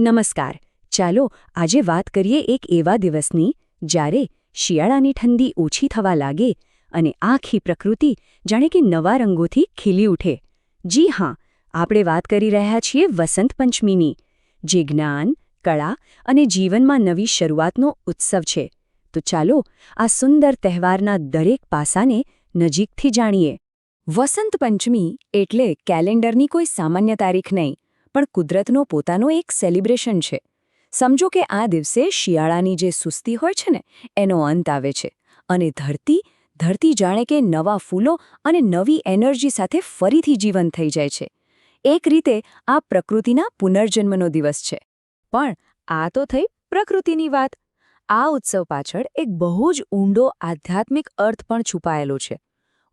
નમસ્કાર. ચાલો આજે વાત કરીએ એક એવા દિવસની જ્યારે શિયાળાની ઠંડી ઓછી થવા લાગે અને આખી પ્રકૃતિ જાણે કે નવા રંગોથી ખીલી ઉઠે. જી હા, આપણે વાત કરી રહ્યા છીએ વસંત પંચમીની, જે જ્ઞાન, કળા અને જીવનમાં નવી શરૂઆતનો ઉત્સવ છે. તો ચાલો આ સુંદર તહેવારના દરેક પાસાને નજીકથી જાણીએ. વસંત પંચમી એટલે કેલેન્ડરની કોઈ સામાન્ય તારીખ નહીં, પણ કુદરતનો પોતાનો એક સેલિબ્રેશન છે. સમજો કે આ દિવસે શિયાળાની જે સુસ્તી હોય છે ને, એનો અંત આવે છે અને ધરતી જાણે કે નવા ફૂલો અને નવી એનર્જી સાથે ફરીથી જીવંત થઈ જાય છે. એક રીતે આ પ્રકૃતિના પુનર્જન્મનો દિવસ છે. પણ આ તો થઈ પ્રકૃતિની વાત. આ ઉત્સવ પાછળ એક બહુ જ ઊંડો આધ્યાત્મિક અર્થ પણ છુપાયેલો છે.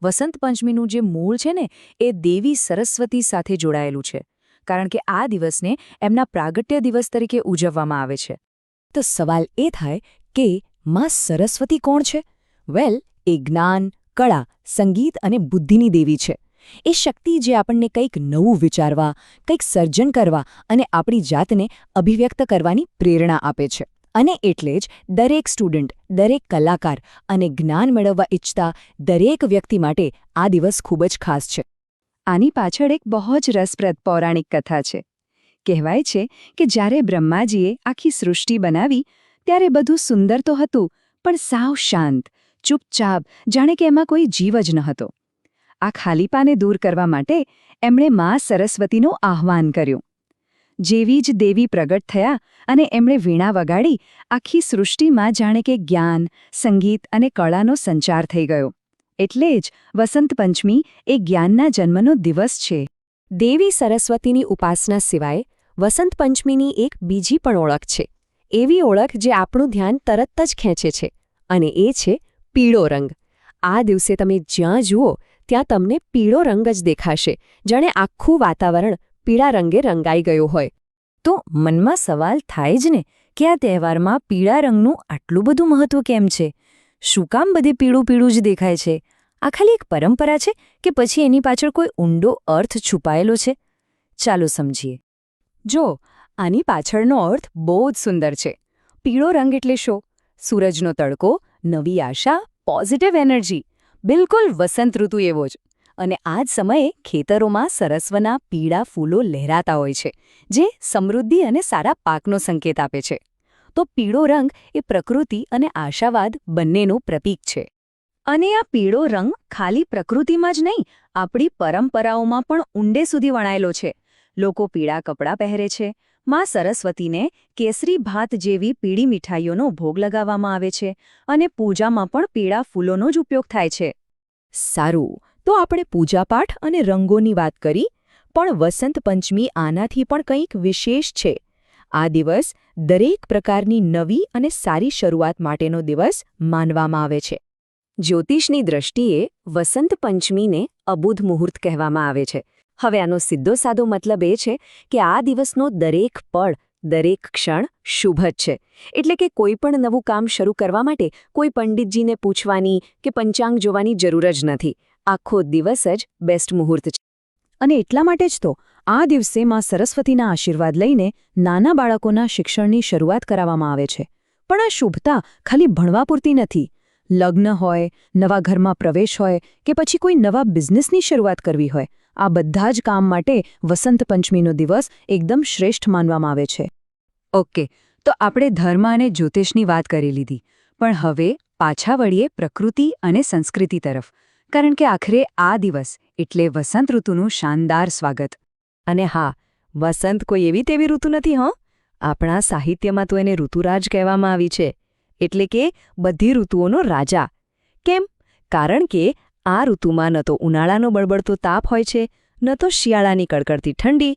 વસંત પંચમીનું જે મૂળ છે ને, એ દેવી સરસ્વતી સાથે જોડાયેલું છે, કારણ કે આ દિવસને એમના પ્રાગટ્ય દિવસ તરીકે ઉજવવામાં આવે છે. તો સવાલ એ થાય કે માં સરસ્વતી કોણ છે? વેલ, એ જ્ઞાન, કળા, સંગીત અને બુદ્ધિની દેવી છે. એ શક્તિ જે આપણને કંઈક નવું વિચારવા, કંઈક સર્જન કરવા અને આપણી જાતને અભિવ્યક્ત કરવાની પ્રેરણા આપે છે. અને એટલે જ દરેક સ્ટુડન્ટ, દરેક કલાકાર અને જ્ઞાન મેળવવા ઈચ્છતા દરેક વ્યક્તિ માટે આ દિવસ ખૂબ જ ખાસ છે. આની પાછળ એક બહુ જ રસપ્રદ પૌરાણિક કથા છે. કહેવાય છે કે જ્યારે બ્રહ્માજીએ આખી સૃષ્ટિ બનાવી ત્યારે બધું સુંદર તો હતું, પણ સાવ શાંત, ચૂપચાપ, જાણે કે એમાં કોઈ જીવ જ ન હતો. આ ખાલીપાને દૂર કરવા માટે એમણે મા સરસ્વતીનું આહ્વાન કર્યું. જેવી જ દેવી પ્રગટ થયા અને એમણે વીણા વગાડી, આખી સૃષ્ટિમાં જાણે કે જ્ઞાન, સંગીત અને કળાનો સંચાર થઈ ગયો. એટલે જ વસંત પંચમી એ જ્ઞાનના જન્મનો દિવસ છે. દેવી સરસ્વતીની ઉપાસના સિવાય વસંત પંચમીની એક બીજી પણ ઓળખ છે. એવી ઓળખ જે આપણું ધ્યાન તરત જ ખેંચે છે, અને એ છે પીળો રંગ. આ દિવસે તમે જ્યાં જુઓ ત્યાં તમને પીળો રંગ જ દેખાશે, જાણે આખું વાતાવરણ પીળા રંગે રંગાઈ ગયું હોય. તો મનમાં સવાલ થાય જ ને કે આ તહેવારમાં પીળા રંગનું આટલું બધું મહત્વ કેમ છે? શું કામ બધે પીળું પીળું જ દેખાય છે? આ ખાલી એક પરંપરા છે કે પછી એની પાછળ કોઈ ઊંડો અર્થ છુપાયેલો છે? ચાલો સમજીએ. જો, આની પાછળનો અર્થ બહુ જ સુંદર છે. પીળો રંગ એટલે શું? સૂરજનો તડકો, નવી આશા, પોઝિટિવ એનર્જી. બિલકુલ વસંત ઋતુ એવો જ. અને આ જ સમયે ખેતરોમાં સરસવના પીળા ફૂલો લહેરાતા હોય છે, જે સમૃદ્ધિ અને સારા પાકનો સંકેત આપે છે. તો પીળો રંગ એ પ્રકૃતિ અને આશાવાદ બંનેનું પ્રતીક છે. અને આ પીળો રંગ ખાલી પ્રકૃતિમાં જ નહીં, આપણી પરંપરાઓમાં પણ ઊંડે સુધી વણાયેલો છે. લોકો પીળા કપડાં પહેરે છે. માં સરસ્વતીને કેસરી ભાત જેવી પીળી મીઠાઈઓનો ભોગ લગાવવામાં આવે છે, અને પૂજામાં પણ પીળા ફૂલોનો જ ઉપયોગ થાય છે. સારું, તો આપણે પૂજાપાઠ અને રંગોની વાત કરી, પણ વસંત પંચમી આનાથી પણ કંઈક વિશેષ છે. આ દિવસ દરેક પ્રકારની નવી અને સારી શરૂઆત માટેનો દિવસ માનવામાં આવે છે. જ્યોતિષની દ્રષ્ટિએ વસંત પંચમીને અબુધ મુહૂર્ત કહેવામાં આવે છે. હવે આનો સીધો સાદો મતલબ એ છે કે આ દિવસનો દરેક પળ, દરેક ક્ષણ શુભ જ છે. એટલે કે કોઈ પણ નવું કામ શરૂ કરવા માટે કોઈ પંડિતજીને પૂછવાની કે પંચાંગ જોવાની જરૂર જ નથી. આખો દિવસ જ બેસ્ટ મુહૂર્ત છે. અને એટલા માટે જ તો આ દિવસે માં સરસ્વતીના આશીર્વાદ લઈને નાના બાળકોના શિક્ષણની શરૂઆત કરાવવામાં આવે છે. પણ આ શુભતા ખાલી ભણવા પૂરતી નથી. લગ્ન હોય, નવા ઘરમાં પ્રવેશ હોય કે પછી કોઈ નવા બિઝનેસની શરૂઆત કરવી હોય, આ બધા જ કામ માટે વસંત પંચમીનો દિવસ એકદમ શ્રેષ્ઠ માનવામાં આવે છે. ઓકે, તો આપણે ધર્મ અને જ્યોતિષની વાત કરી લીધી, પણ હવે પાછા વળીએ પ્રકૃતિ અને સંસ્કૃતિ તરફ. કારણ કે આખરે આ દિવસ એટલે વસંત ઋતુનું શાનદાર સ્વાગત. અને હા, વસંત કોઈ એવી તેવી ઋતુ નથી. આપણા સાહિત્યમાં તો એને ઋતુરાજ કહેવામાં આવી છે, એટલે કે બધી ઋતુઓનો રાજા. કેમ? કારણ કે આ ઋતુમાં ન તો ઉનાળાનો બળબડતો તાપ હોય છે, ન તો શિયાળાની કડકડતી ઠંડી.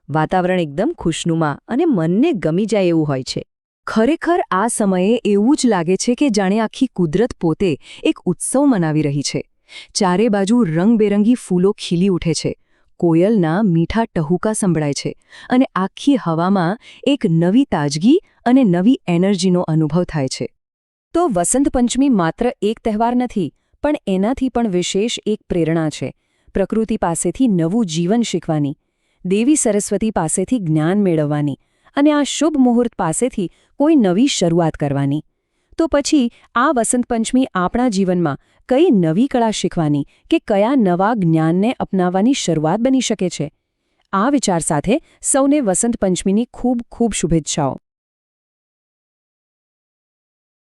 વાતાવરણ એકદમ ખુશનુમા અને મનને ગમી જાય એવું હોય છે. ખરેખર આ સમયે એવું જ લાગે છે કે જાણે આખી કુદરત પોતે એક ઉત્સવ મનાવી રહી છે. ચારે બાજુ રંગબેરંગી ફૂલો ખીલી ઉઠે છે, કોયલના મીઠા ટહુકા સંભળાય છે, અને આખી હવામાં એક નવી તાજગી અને નવી એનર્જીનો અનુભવ થાય છે. તો વસંત પંચમી માત્ર એક તહેવાર નથી, પણ એનાથી પણ વિશેષ એક પ્રેરણા છે. પ્રકૃતિ પાસેથી નવું જીવન શીખવાની, દેવી સરસ્વતી પાસેથી જ્ઞાન મેળવવાની અને આ શુભ મુહૂર્ત પાસેથી કોઈ નવી શરૂઆત કરવાની. તો પછી આ વસંત પંચમી આપણા જીવનમાં કઈ નવી કળા શીખવાની કે કયા નવા જ્ઞાનને અપનાવવાની શરૂઆત બની શકે છે? આ વિચાર સાથે સૌને વસંત પંચમીની ખૂબ ખૂબ શુભેચ્છાઓ.